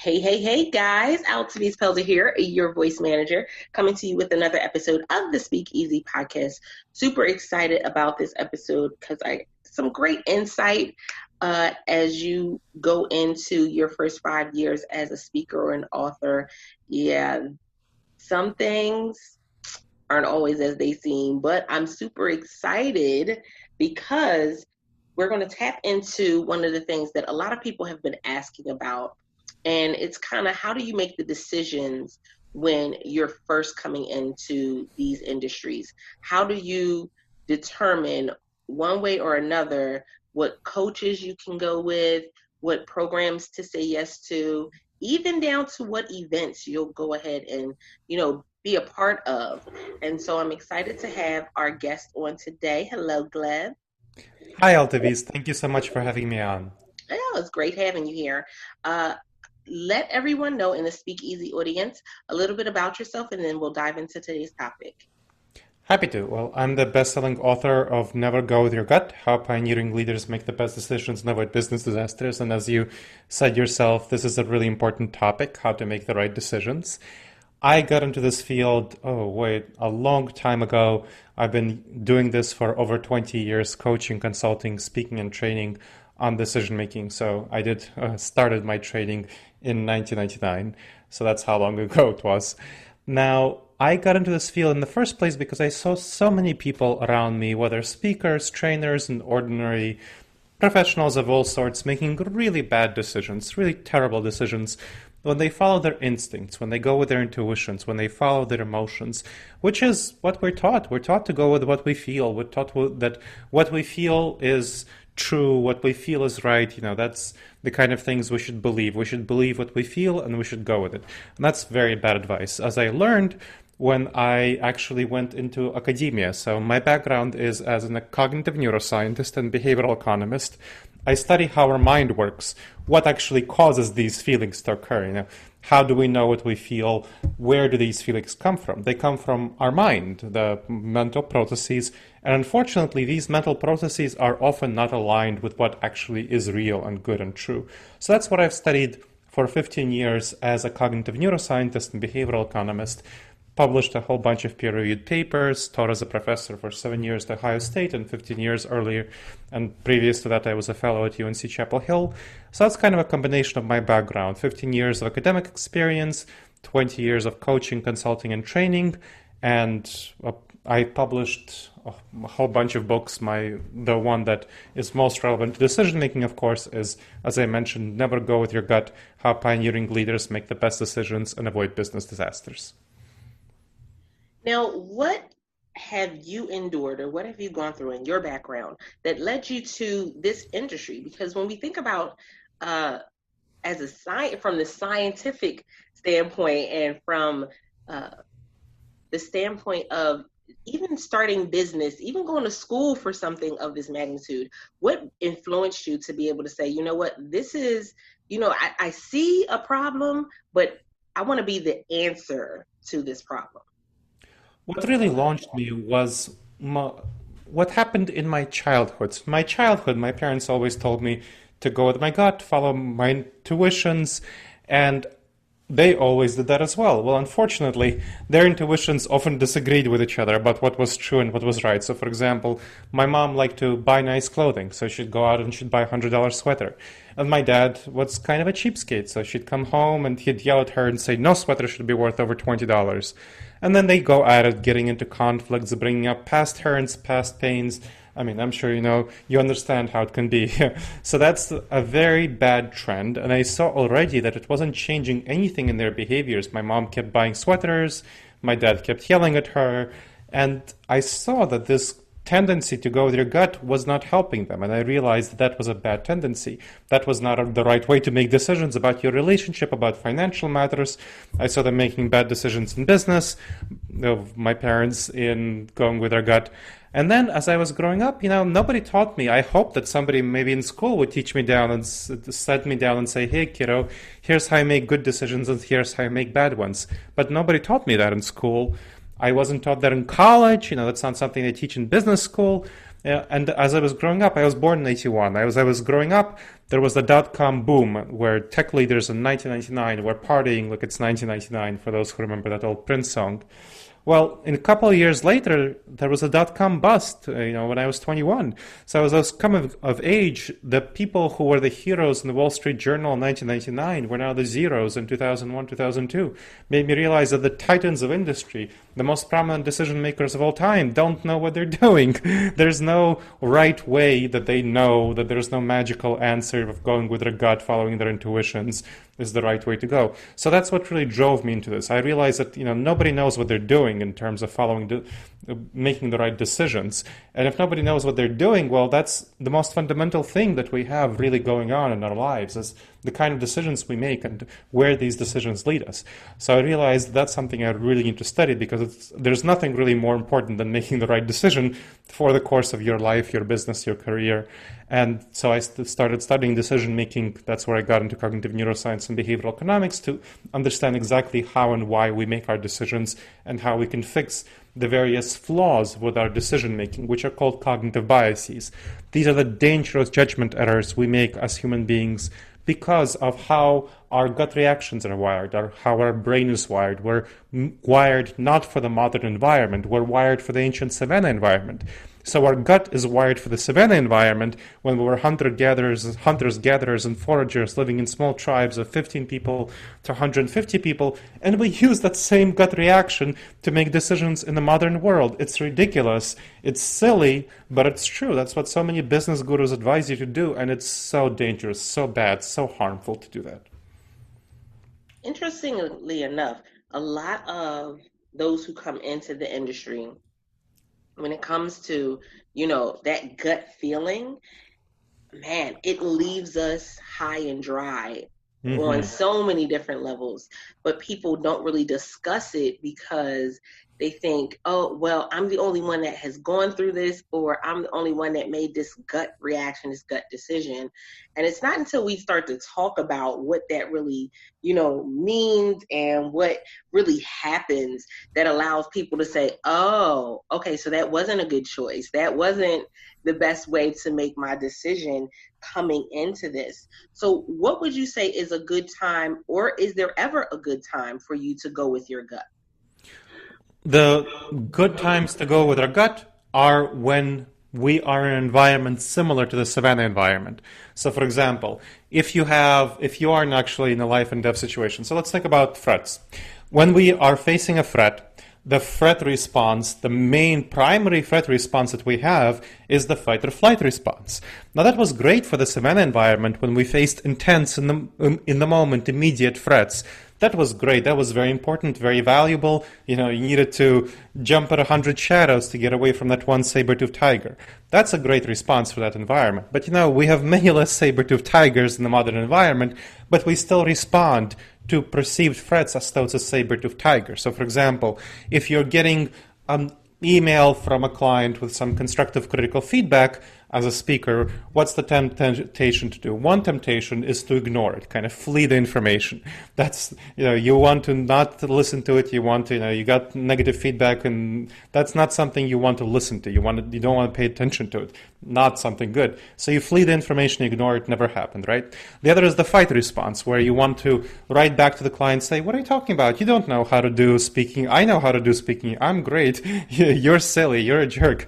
Hey, guys. Altavis Pelzer here, your voice manager, coming to you with another episode of the Speak Easy podcast. Super excited about this episode because I some great insight as you go into your first 5 years as a speaker or an author. Yeah, some things aren't always as they seem, but I'm super excited because we're going to tap into one of the things that a lot of people have been asking about. And it's kind of how do you make the decisions when you're first coming into these industries? How do you determine one way or another what coaches you can go with, what programs to say yes to, even down to what events you'll go ahead and, be a part of. And so I'm excited to have our guest on today. Hello, Gleb. Hi, Altavis. Thank you so much for having me on. Yeah, it's great having you here. Uh, Let everyone know in the Speak Easy audience a little bit about yourself, and then we'll dive into today's topic. Happy to. Well, I'm the best-selling author of Never Go With Your Gut, How Pioneering Leaders Make the Best Decisions and Avoid Business Disasters. And as you said yourself, this is a really important topic, how to make the right decisions. I got into this field, a long time ago. I've been doing this for over 20 years, coaching, consulting, speaking, and training on decision making. So I did started my training in 1999. So that's how long ago it was. Now, I got into this field in the first place because I saw so many people around me, whether speakers, trainers, and ordinary professionals of all sorts, making really bad decisions, really terrible decisions when they follow their instincts, when they go with their intuitions, when they follow their emotions, which is what we're taught. We're taught to go with what we feel. We're taught that what we feel is true, what we feel is right. That's the kind of things we should believe. We should believe what we feel and we should go with it. And that's very bad advice. As I learned when I actually went into academia. So my background is as a cognitive neuroscientist and behavioral economist. I study how our mind works, what actually causes these feelings to occur. How do we know what we feel? Where do these feelings come from? They come from our mind, the mental processes. And unfortunately, these mental processes are often not aligned with what actually is real and good and true. So that's what I've studied for 15 years as a cognitive neuroscientist and behavioral economist. Published a whole bunch of peer-reviewed papers, taught as a professor for 7 years at Ohio State and 15 years earlier. And previous to that, I was a fellow at UNC Chapel Hill. So that's kind of a combination of my background, 15 years of academic experience, 20 years of coaching, consulting, and training. And I published a whole bunch of books. The one that is most relevant to decision-making, of course, is, as I mentioned, Never Go With Your Gut, How Pioneering Leaders Make the Best Decisions and Avoid Business Disasters. Now, what have you endured or what have you gone through in your background that led you to this industry? Because when we think about as a from the scientific standpoint and from uh, the standpoint of even starting business, even going to school for something of this magnitude, what influenced you to be able to say, you know what, this is, I see a problem, but I want to be the answer to this problem? What really launched me was what happened in my childhood. My childhood, my parents always told me to go with my gut, follow my intuitions, and they always did that as well. Well, unfortunately, their intuitions often disagreed with each other about what was true and what was right. So, for example, my mom liked to buy nice clothing, so she'd go out and she'd buy $100 sweater. And my dad was kind of a cheapskate, so she'd come home and he'd yell at her and say, no sweater should be worth over $20. And then they go at it, getting into conflicts, bringing up past hurts, past pains. I mean, I'm sure you understand how it can be. So that's a very bad trend. And I saw already that it wasn't changing anything in their behaviors. My mom kept buying sweaters. My dad kept yelling at her. And I saw that this tendency to go with your gut was not helping them. And I realized that was a bad tendency. That was not the right way to make decisions about your relationship, about financial matters. I saw them making bad decisions in business, of my parents in going with their gut. And then as I was growing up, nobody taught me. I hoped that somebody maybe in school would teach me down and set me down and say, hey, kiddo, here's how I make good decisions and here's how I make bad ones. But nobody taught me that in school. I wasn't taught that in college. That's not something they teach in business school. Yeah, and as I was growing up, I was born in 81. As I was growing up, there was the dot-com boom where tech leaders in 1999 were partying like it's 1999, for those who remember that old Prince song. Well, in a couple of years later, there was a dot-com bust, when I was 21. So as I was coming of age, the people who were the heroes in the Wall Street Journal in 1999 were now the zeros in 2001, 2002. Made me realize that the titans of industry, the most prominent decision makers of all time, don't know what they're doing. There's no right way that they know, that there's no magical answer of going with their gut, following their intuitions is the right way to go. So that's what really drove me into this. I realized that nobody knows what they're doing in terms of making the right decisions. And if nobody knows what they're doing, well, that's the most fundamental thing that we have really going on in our lives, is the kind of decisions we make and where these decisions lead us. So I realized that's something I really need to study, because there's nothing really more important than making the right decision for the course of your life, your business, your career. And so I started studying decision making. That's where I got into cognitive neuroscience and behavioral economics, to understand exactly how and why we make our decisions and how we can fix the various flaws with our decision making, which are called cognitive biases. These are the dangerous judgment errors we make as human beings because of how our gut reactions are wired, or how our brain is wired. We're wired not for the modern environment, we're wired for the ancient savanna environment. So our gut is wired for the savanna environment when we were hunters, gatherers, and foragers living in small tribes of 15 people to 150 people, and we use that same gut reaction to make decisions in the modern world. It's ridiculous, it's silly, but it's true. That's what so many business gurus advise you to do, and it's so dangerous, so bad, so harmful to do that. Interestingly enough, a lot of those who come into the industry, when it comes to, that gut feeling, man, it leaves us high and dry on so many different levels. But people don't really discuss it because they think, oh, well, I'm the only one that has gone through this, or I'm the only one that made this gut reaction, this gut decision. And it's not until we start to talk about what that really, means and what really happens that allows people to say, oh, okay, so that wasn't a good choice. That wasn't the best way to make my decision coming into this. So what would you say is a good time, or is there ever a good time for you to go with your gut? The good times to go with our gut are when we are in an environment similar to the savanna environment. So, for example, if you are actually in a life and death situation, so let's think about threats. When we are facing a threat, the threat response, the main primary threat response that we have is the fight or flight response. Now that was great for the savanna environment when we faced intense, in the moment, immediate threats. That was great. That was very important, very valuable. You needed to jump at 100 shadows to get away from that one saber-toothed tiger. That's a great response for that environment. But we have many less saber-toothed tigers in the modern environment, but we still respond to perceived threats as though it's a saber-toothed tiger. So, for example, if you're getting an email from a client with some constructive critical feedback, as a speaker, what's the temptation to do? One temptation is to ignore it, kind of flee the information. That's, you want to not listen to it. You want to, you got negative feedback, and that's not something you want to listen to. You don't want to pay attention to it. Not something good. So you flee the information, ignore it, never happened, right? The other is the fight response, where you want to write back to the client, say, what are you talking about? You don't know how to do speaking. I know how to do speaking. I'm great. You're silly. You're a jerk.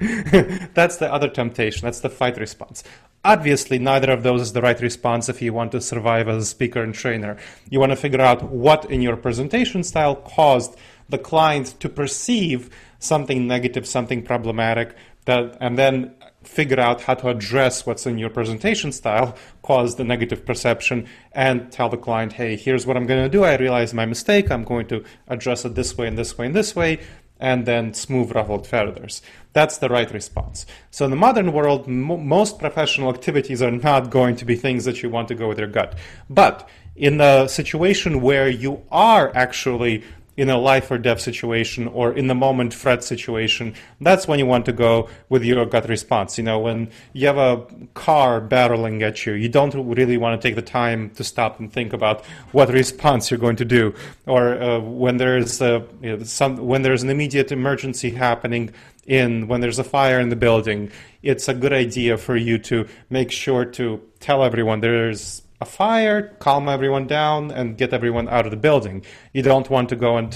That's the other temptation. That's the fight response. Obviously, neither of those is the right response if you want to survive as a speaker and trainer. You want to figure out what in your presentation style caused the client to perceive something negative, something problematic, and then figure out how to address what's in your presentation style caused the negative perception, and tell the client, hey, here's what I'm going to do. I realize my mistake. I'm going to address it this way and this way and this way, and then smooth ruffled feathers. That's the right response. So in the modern world, most professional activities are not going to be things that you want to go with your gut. But in the situation where you are actually in a life or death situation, or in the moment threat situation, that's when you want to go with your gut response. When you have a car barreling at you, you don't really want to take the time to stop and think about what response you're going to do. Or when there's when there's an immediate emergency happening, when there's a fire in the building, it's a good idea for you to make sure to tell everyone there's a fire, calm everyone down, and get everyone out of the building. You don't want to go and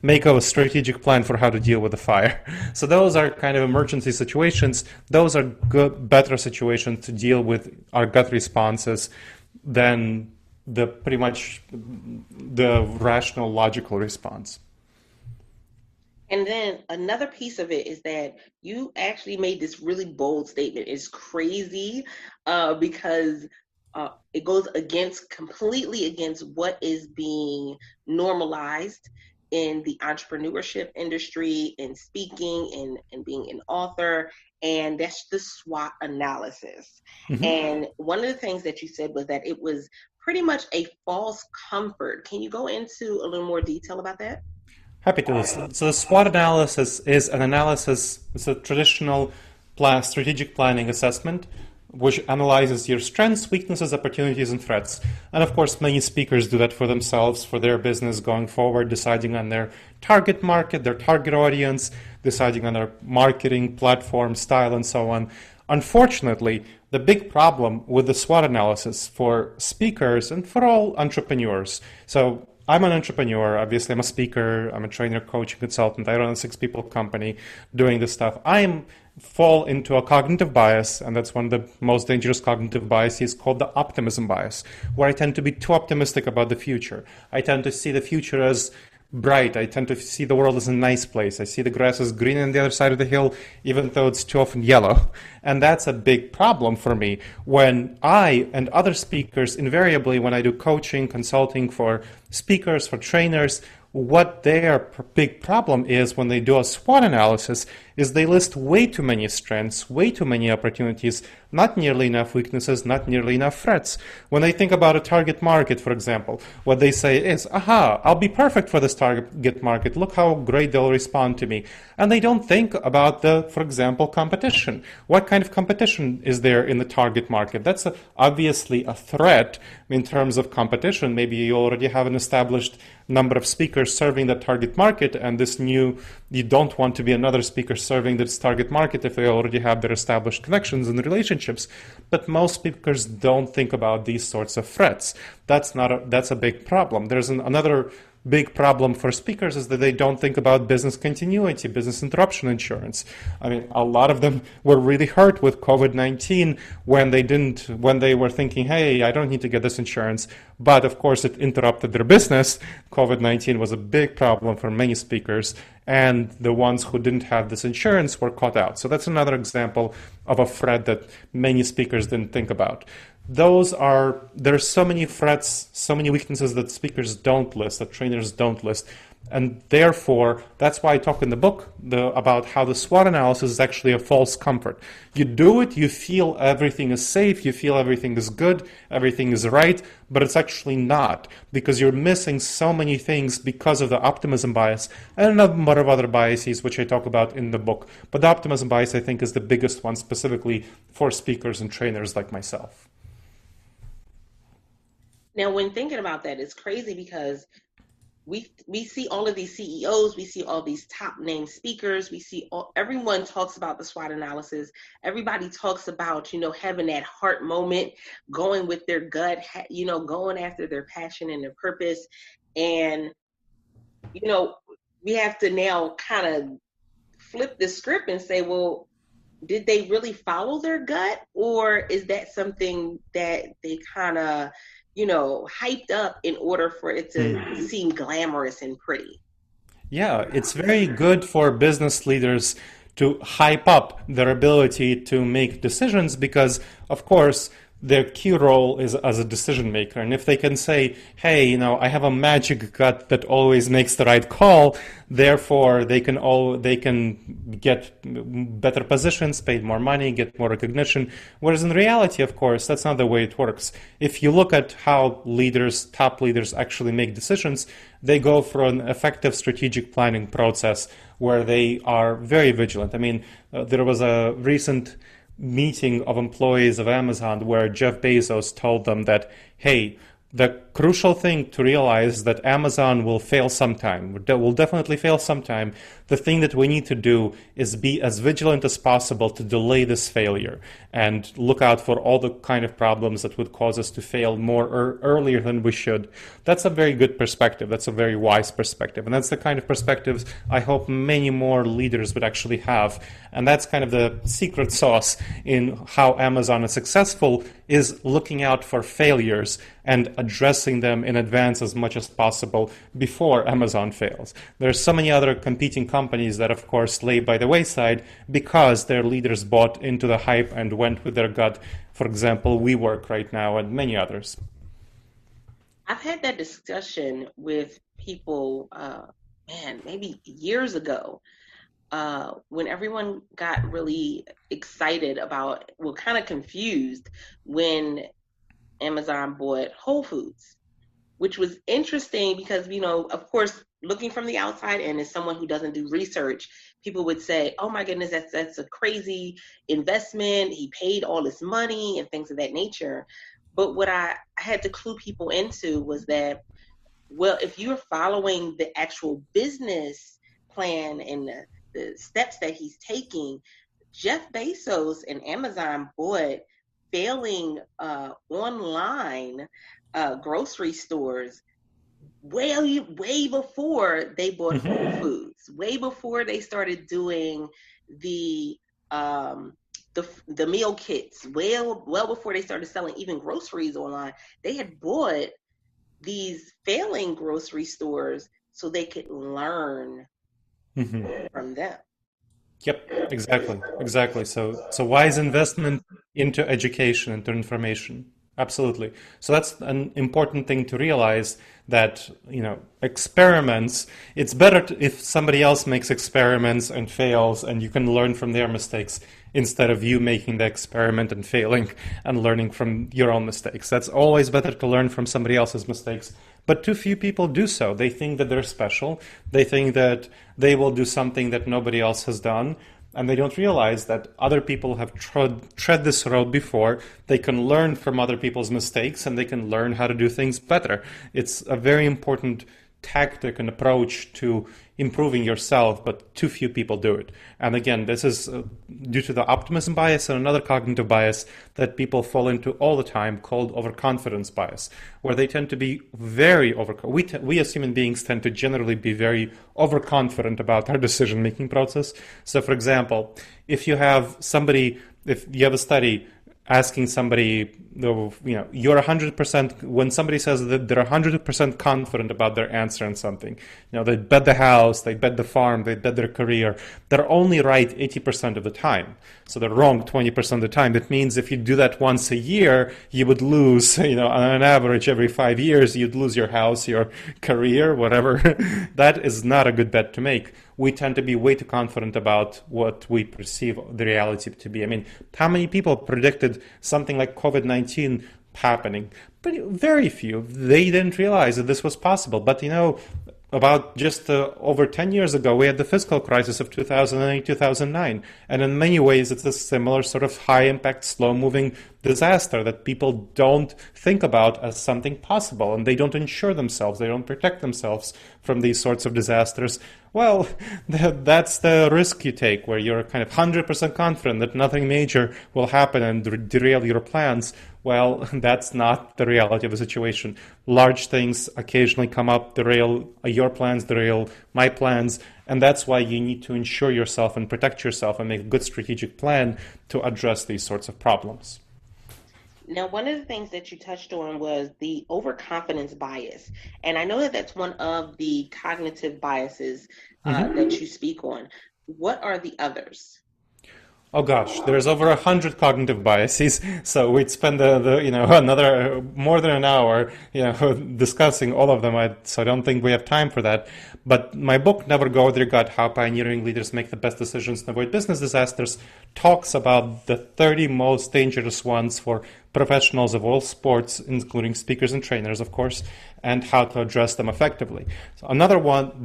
make a strategic plan for how to deal with the fire. So those are kind of emergency situations. Those are good, better situations to deal with our gut responses than the pretty much the rational, logical response. And then another piece of it is that you actually made this really bold statement. It's crazy because it goes completely against what is being normalized in the entrepreneurship industry, in speaking, and being an author. And that's the SWOT analysis. Mm-hmm. And one of the things that you said was that it was pretty much a false comfort. Can you go into a little more detail about that? Happy to listen. So the SWOT analysis is an analysis, it's a traditional strategic planning assessment which analyzes your strengths, weaknesses, opportunities, and threats. And of course, many speakers do that for themselves, for their business going forward, deciding on their target market, their target audience, deciding on their marketing platform, style, and so on. Unfortunately, the big problem with the SWOT analysis for speakers and for all entrepreneurs, so I'm an entrepreneur, obviously I'm a speaker, I'm a trainer, coach, and consultant, I run a 6-people company doing this stuff. I fall into a cognitive bias, and that's one of the most dangerous cognitive biases called the optimism bias, where I tend to be too optimistic about the future. I tend to see the future as bright. I tend to see the world as a nice place. I see the grass is green on the other side of the hill, even though it's too often yellow. And that's a big problem for me when I and other speakers, invariably when I do coaching, consulting for speakers, for trainers, what their big problem is when they do a SWOT analysis is they list way too many strengths, way too many opportunities, not nearly enough weaknesses, not nearly enough threats. When they think about a target market, for example, what they say is, aha, I'll be perfect for this target market. Look how great they'll respond to me. And they don't think about for example, competition. What kind of competition is there in the target market? That's obviously a threat in terms of competition. Maybe you already have an established number of speakers serving that target market, and you don't want to be another speaker serving this target market if they already have their established connections and relationships. But most speakers don't think about these sorts of threats. That's a big problem. There's another big problem for speakers is that they don't think about business continuity, business interruption insurance. I mean, a lot of them were really hurt with COVID-19 when they were thinking, hey, I don't need to get this insurance. But of course, it interrupted their business. COVID-19 was a big problem for many speakers, and the ones who didn't have this insurance were caught out. So that's another example of a threat that many speakers didn't think about. There's so many threats, so many weaknesses that speakers don't list, that trainers don't list. And therefore, that's why I talk in the book about how the SWOT analysis is actually a false comfort. You do it, you feel everything is safe, you feel everything is good, everything is right, but it's actually not, because you're missing so many things because of the optimism bias and a number of other biases, which I talk about in the book. But the optimism bias, I think, is the biggest one specifically for speakers and trainers like myself. Now, when thinking about that, it's crazy because we see all of these CEOs, we see all these top name speakers, everyone talks about the SWOT analysis. Everybody talks about, having that heart moment, going with their gut, going after their passion and their purpose. And, we have to now kind of flip the script and say, well, did they really follow their gut, or is that something that they kind of hyped up in order for it to seem glamorous and pretty? Yeah, it's very good for business leaders to hype up their ability to make decisions because, of course, their key role is as a decision maker. And if they can say, hey, I have a magic gut that always makes the right call, therefore they can get better positions, pay more money, get more recognition. Whereas in reality, of course, that's not the way it works. If you look at how top leaders actually make decisions, they go through an effective strategic planning process where they are very vigilant. I mean, there was a recent meeting of employees of Amazon where Jeff Bezos told them that, hey, the crucial thing to realize that Amazon will fail sometime. Will definitely fail sometime. The thing that we need to do is be as vigilant as possible to delay this failure and look out for all the kind of problems that would cause us to fail more earlier than we should. That's a very good perspective. That's a very wise perspective. And that's the kind of perspectives I hope many more leaders would actually have. And that's kind of the secret sauce in how Amazon is successful, is looking out for failures and addressing them in advance as much as possible before Amazon fails. There's so many other competing companies that, of course, lay by the wayside because their leaders bought into the hype and went with their gut. For example, WeWork right now and many others. I've had that discussion with people, maybe years ago, when everyone got really excited about, well, kind of confused when Amazon bought Whole Foods, which was interesting because, of course, looking from the outside and as someone who doesn't do research, people would say, oh my goodness, that's a crazy investment. He paid all this money and things of that nature. But what I had to clue people into was that, well, if you're following the actual business plan and the steps that he's taking, Jeff Bezos and Amazon bought failing online grocery stores way before they bought Whole Foods, way before they started doing the meal kits, well before they started selling even groceries online. They had bought these failing grocery stores so they could learn from them. Yep, exactly. So wise investment into education, into information. Absolutely. So that's an important thing to realize, that, experiments, it's better if somebody else makes experiments and fails and you can learn from their mistakes instead of you making the experiment and failing and learning from your own mistakes. That's always better to learn from somebody else's mistakes. But too few people do so. They think that they're special. They think that they will do something that nobody else has done. And they don't realize that other people have tread this road before. They can learn from other people's mistakes and they can learn how to do things better. It's a very important tactic and approach to improving yourself, but too few people do it. And again, this is due to the optimism bias and another cognitive bias that people fall into all the time, called overconfidence bias, where they tend to be very we as human beings tend to generally be very overconfident about our decision-making process. So for example, if you have a study asking somebody, you're 100%, when somebody says that they're 100% confident about their answer on something, they bet the house, they bet the farm, they bet their career, they're only right 80% of the time. So they're wrong 20% of the time. That means if you do that once a year, you would lose, on an average every 5 years, you'd lose your house, your career, whatever. That is not a good bet to make. We tend to be way too confident about what we perceive the reality to be. I mean, how many people predicted something like COVID-19 happening? But very few. They didn't realize that this was possible. But, about just over 10 years ago, we had the fiscal crisis of 2008, 2009. And in many ways, it's a similar sort of high-impact, slow-moving disaster that people don't think about as something possible. And they don't insure themselves. They don't protect themselves from these sorts of disasters. Well, that's the risk you take, where you're kind of 100% confident that nothing major will happen and derail your plans. Well, that's not the reality of the situation. Large things occasionally come up, derail your plans, derail my plans, and that's why you need to insure yourself and protect yourself and make a good strategic plan to address these sorts of problems. Now, one of the things that you touched on was the overconfidence bias. And I know that that's one of the cognitive biases that you speak on. What are the others? Oh gosh, there's over 100 cognitive biases, so we'd spend another more than an hour discussing all of them. So I don't think we have time for that. But my book, Never Go With Your Gut: How Pioneering Leaders Make the Best Decisions and Avoid Business Disasters, talks about the 30 most dangerous ones for professionals of all sports, including speakers and trainers, of course, and how to address them effectively. So another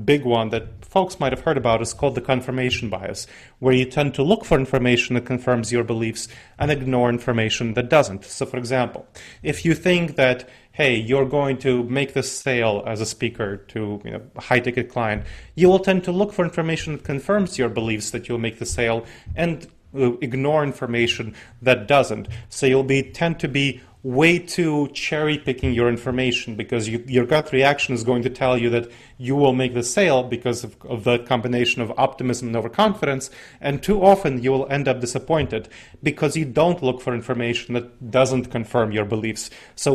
big one that folks might have heard about is called the confirmation bias, where you tend to look for information that confirms your beliefs and ignore information that doesn't. So, for example, if you think that, hey, you're going to make this sale as a speaker to a high-ticket client, you will tend to look for information that confirms your beliefs that you'll make the sale and ignore information that doesn't. So you'll tend to be way too cherry picking your information, because your gut reaction is going to tell you that you will make the sale because of the combination of optimism and overconfidence, and too often you will end up disappointed because you don't look for information that doesn't confirm your beliefs. So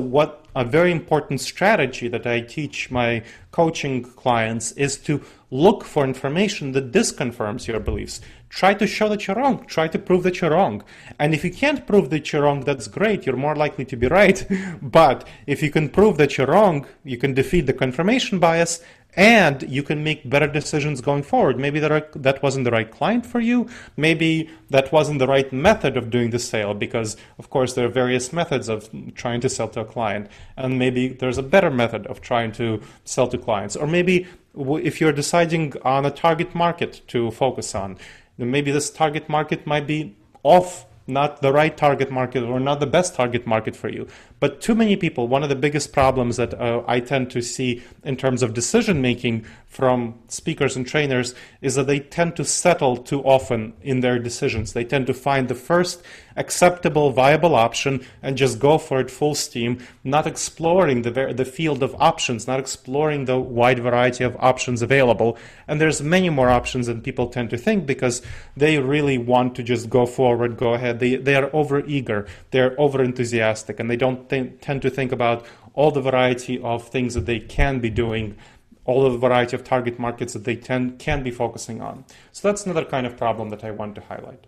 a very important strategy that I teach my coaching clients is to look for information that disconfirms your beliefs. Try to show that you're wrong. Try to prove that you're wrong. And if you can't prove that you're wrong, that's great. You're more likely to be right. But if you can prove that you're wrong, you can defeat the confirmation bias, and you can make better decisions going forward. Maybe that wasn't the right client for you. Maybe that wasn't the right method of doing the sale, because, of course, there are various methods of trying to sell to a client. And maybe there's a better method of trying to sell to clients. Or maybe if you're deciding on a target market to focus on, then maybe this target market might be off, not the right target market or not the best target market for you. But too many people, one of the biggest problems that I tend to see in terms of decision making from speakers and trainers is that they tend to settle too often in their decisions. They tend to find the first acceptable, viable option and just go for it full steam, not exploring the field of options, not exploring the wide variety of options available. And there's many more options than people tend to think, because they really want to just go forward, go ahead. They are over-eager, they're over-enthusiastic, and they don't tend to think about all the variety of things that they can be doing, all the variety of target markets that they can be focusing on. So that's another kind of problem that I want to highlight.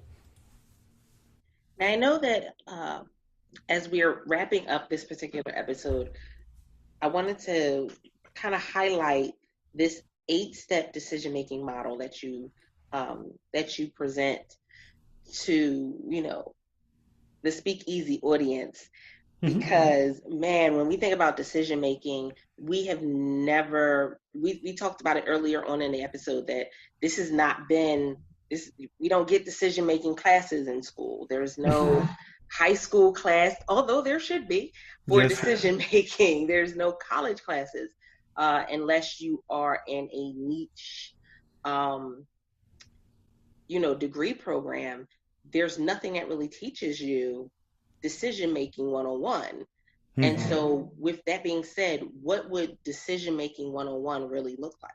Now, I know that as we're wrapping up this particular episode, I wanted to kind of highlight this 8-step decision-making model that you present to the Speakeasy audience. Because, man, when we think about decision making, we have never, we talked about it earlier on in the episode, that this has not been, we don't get decision making classes in school. There's no high school class, although there should be, for decision making. There's no college classes unless you are in a niche, degree program. There's nothing that really teaches you decision-making 101. And so with that being said, what would decision-making 101 really look like?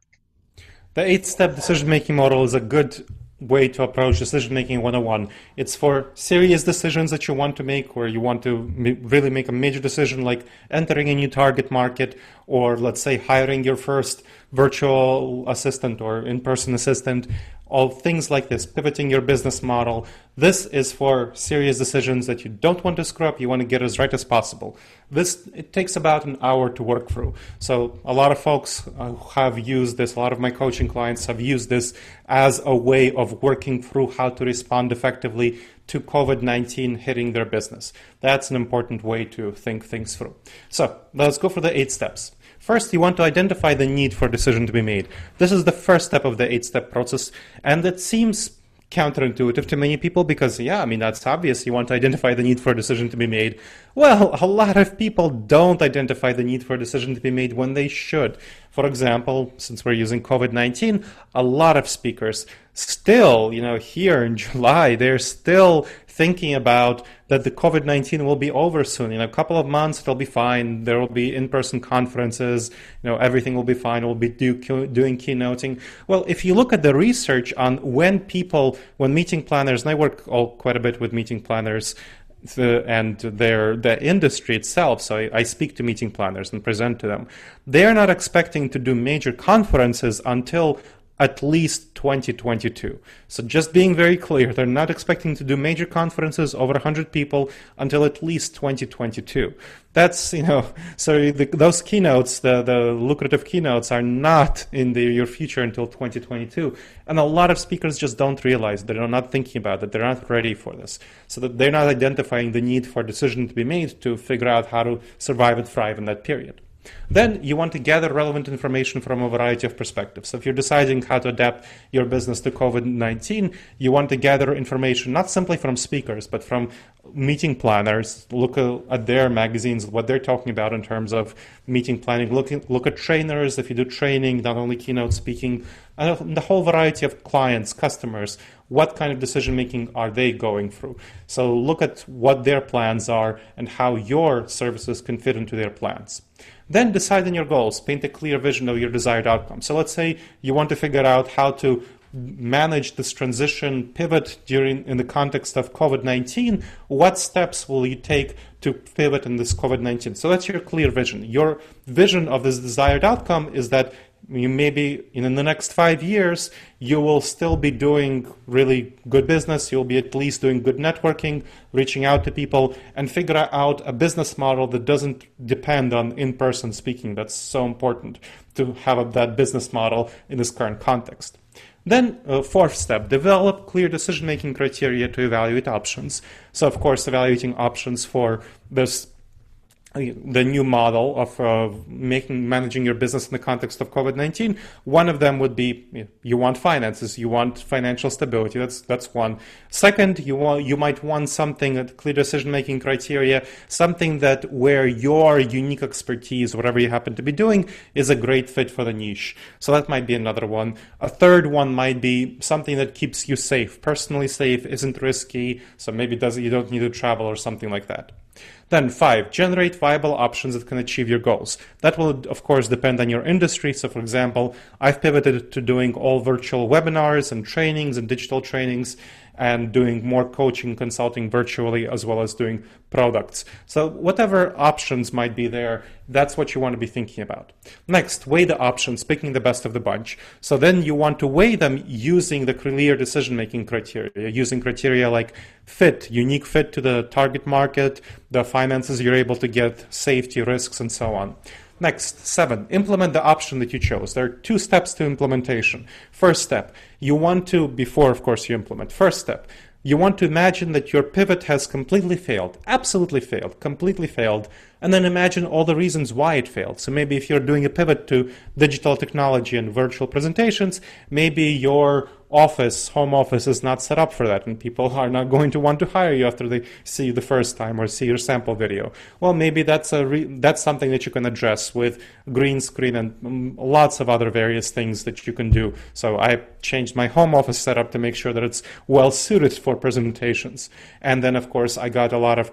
The 8-step decision-making model is a good way to approach decision-making 101. It's for serious decisions that you want to make, where you want to really make a major decision, like entering a new target market, or let's say hiring your first virtual assistant or in-person assistant, all things like this, pivoting your business model. This is for serious decisions that you don't want to screw up. You want to get as right as possible. It takes about an hour to work through. So a lot of folks have used this, a lot of my coaching clients have used this as a way of working through how to respond effectively to COVID-19 hitting their business. That's an important way to think things through. So let's go for the 8 steps. First, you want to identify the need for a decision to be made. This is the first step of the 8-step process, and it seems counterintuitive to many people because, that's obvious. You want to identify the need for a decision to be made. Well, a lot of people don't identify the need for a decision to be made when they should. For example, since we're using COVID-19, a lot of speakers still, here in July, they're still thinking about that the COVID-19 will be over soon. In a couple of months, it'll be fine. There will be in-person conferences. Everything will be fine. We'll be doing keynoting. Well, if you look at the research on when meeting planners, and I work quite a bit with meeting planners, and the industry itself, so I speak to meeting planners and present to them. They are not expecting to do major conferences until at least 2022. So just being very clear, they're not expecting to do major conferences over 100 people until at least 2022. That's, so those keynotes, the lucrative keynotes, are not in your future until 2022. And a lot of speakers just don't realize, they're not thinking about it, they're not ready for this. So that they're not identifying the need for a decision to be made to figure out how to survive and thrive in that period. Then you want to gather relevant information from a variety of perspectives. So if you're deciding how to adapt your business to COVID-19, you want to gather information not simply from speakers, but from meeting planners. Look at their magazines, what they're talking about in terms of meeting planning. Look at trainers, if you do training, not only keynote speaking, and the whole variety of clients, customers. What kind of decision making are they going through? So look at what their plans are and how your services can fit into their plans. Then decide on your goals, paint a clear vision of your desired outcome. So let's say you want to figure out how to manage this transition pivot in the context of COVID-19. What steps will you take to pivot in this COVID-19? So that's your clear vision. Your vision of this desired outcome is that you maybe in the next 5 years, you will still be doing really good business. You'll be at least doing good networking, reaching out to people, and figure out a business model that doesn't depend on in-person speaking. That's so important to have that business model in this current context. Then, fourth step, develop clear decision-making criteria to evaluate options. So, of course, evaluating options for the new model of managing your business in the context of COVID-19. One of them would be you want finances, you want financial stability. That's one. Second, you might want something, a clear decision-making criteria, something that where your unique expertise, whatever you happen to be doing, is a great fit for the niche. So that might be another one. A third one might be something that keeps you safe, personally safe, isn't risky, so maybe you don't need to travel or something like that. Then 5, generate viable options that can achieve your goals. That will, of course, depend on your industry. So, for example, I've pivoted to doing all virtual webinars and trainings and digital trainings and doing more coaching, consulting virtually, as well as doing products. So whatever options might be there, that's what you want to be thinking about. Next, weigh the options, picking the best of the bunch. So then you want to weigh them using the clear decision-making criteria, using criteria like fit, unique fit to the target market, the finances you're able to get, safety, risks, and so on. Next, 7, implement the option that you chose. There are 2 steps to implementation. First step, you want to, before of course you implement, first step, you want to imagine that your pivot has completely failed, absolutely failed, completely failed, and then imagine all the reasons why it failed. So maybe if you're doing a pivot to digital technology and virtual presentations, maybe your home office is not set up for that, and people are not going to want to hire you after they see you the first time or see your sample video. Well, maybe that's something that you can address with green screen and lots of other various things that you can do. So I changed my home office setup to make sure that it's well suited for presentations. And then, of course, I got a lot of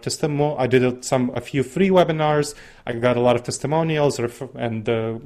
I did a few free webinars. I got a lot of testimonials and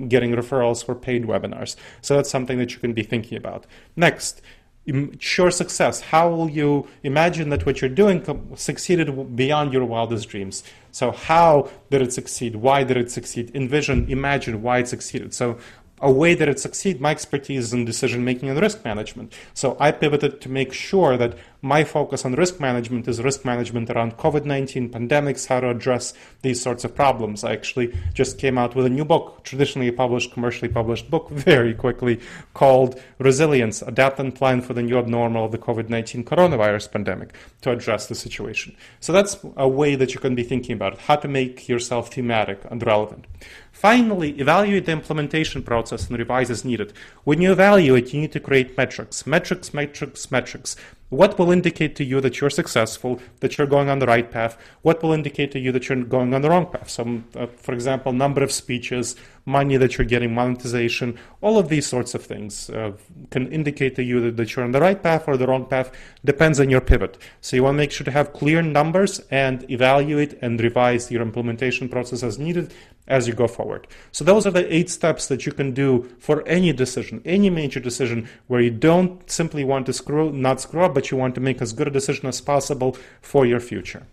getting referrals for paid webinars. So that's something that you can be thinking about. Next, ensure success. How will you imagine that what you're doing succeeded beyond your wildest dreams? So how did it succeed? Why did it succeed? Envision, imagine why it succeeded. So a way that it succeeds, my expertise is in decision making and risk management. So I pivoted to make sure that my focus on risk management is risk management around COVID-19 pandemics, how to address these sorts of problems. I actually just came out with a new book, traditionally published, commercially published book, very quickly, called Resilience, Adapt and Plan for the New Abnormal of the COVID-19 Coronavirus Pandemic, to address the situation. So that's a way that you can be thinking about it, how to make yourself thematic and relevant. Finally, evaluate the implementation process and revise as needed. When you evaluate, you need to create metrics. Metrics. What will indicate to you that you're successful, that you're going on the right path? What will indicate to you that you're going on the wrong path? So, for example, number of speeches, money that you're getting, monetization, all of these sorts of things can indicate to you that you're on the right path or the wrong path. Depends on your pivot. So you want to make sure to have clear numbers and evaluate and revise your implementation process as needed as you go forward. So those are the 8 steps that you can do for any decision, any major decision where you don't simply want to not screw up, but you want to make as good a decision as possible for your future.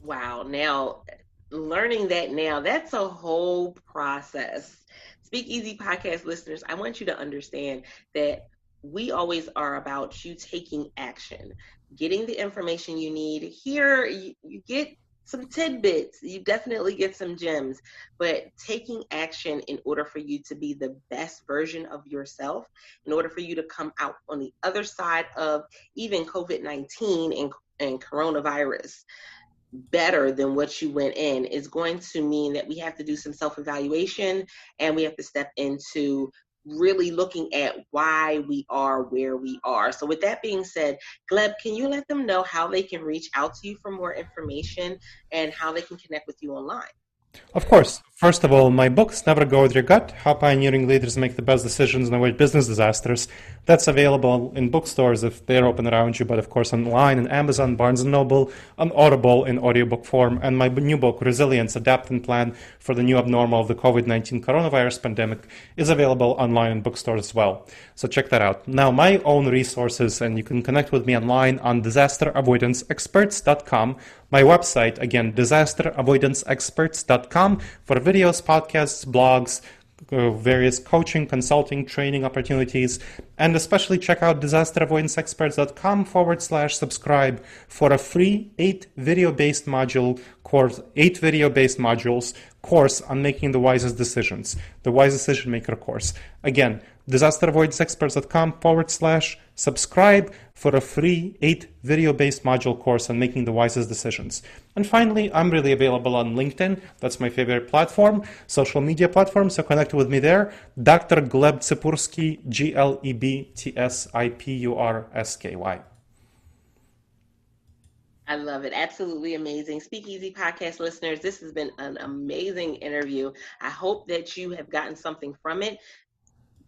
Wow. Now, learning that now, that's a whole process. Speak Easy podcast listeners, I want you to understand that we always are about you taking action, getting the information you need. Here, you get some tidbits, you definitely get some gems, but taking action in order for you to be the best version of yourself, in order for you to come out on the other side of even COVID-19 and coronavirus better than what you went in, is going to mean that we have to do some self-evaluation, and we have to step into really looking at why we are where we are. So with that being said, Gleb, can you let them know how they can reach out to you for more information and how they can connect with you online? Of course. First of all, my books, Never Go With Your Gut, How Pioneering Leaders Make the Best Decisions and Avoid Business Disasters. That's available in bookstores if they're open around you, but of course online on Amazon, Barnes & Noble, on Audible in audiobook form. And my new book, Resilience, Adapt and Plan for the New Abnormal of the COVID-19 Coronavirus Pandemic, is available online in bookstores as well. So check that out. Now, my own resources, and you can connect with me online on disaster-avoidance-experts.com. My website, again, disaster-avoidance-experts.com, for videos, podcasts, blogs, various coaching, consulting, training opportunities, and especially check out disaster-avoidance-experts.com/subscribe for a free 8 video-based modules course on making the wisest decisions, the Wise Decision Maker course. Again, disaster-avoidance-experts.com/subscribe for a free 8 video-based module course on making the wisest decisions. And finally, I'm really available on LinkedIn. That's my favorite platform, social media platform, so connect with me there. Dr. Gleb Tsipursky, Glebtsypurski. I love it. Absolutely amazing. Speakeasy podcast listeners, this has been an amazing interview. I hope that you have gotten something from it.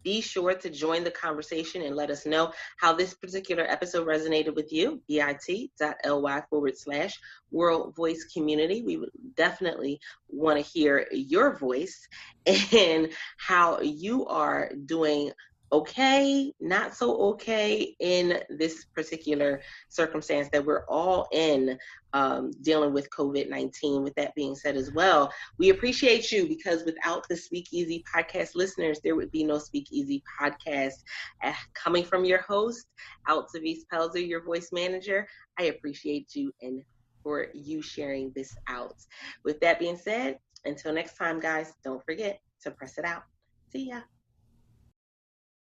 Be sure to join the conversation and let us know how this particular episode resonated with you. bit.ly/World Voice Community. We would definitely want to hear your voice and how you are doing okay, not so okay in this particular circumstance that we're all in, dealing with COVID-19. With that being said as well, we appreciate you, because without the Speakeasy podcast listeners, there would be no Speakeasy podcast. Coming from your host, Altavis Pelzer, your voice manager, I appreciate you and for you sharing this out. With that being said, until next time, guys, don't forget to press it out. See ya.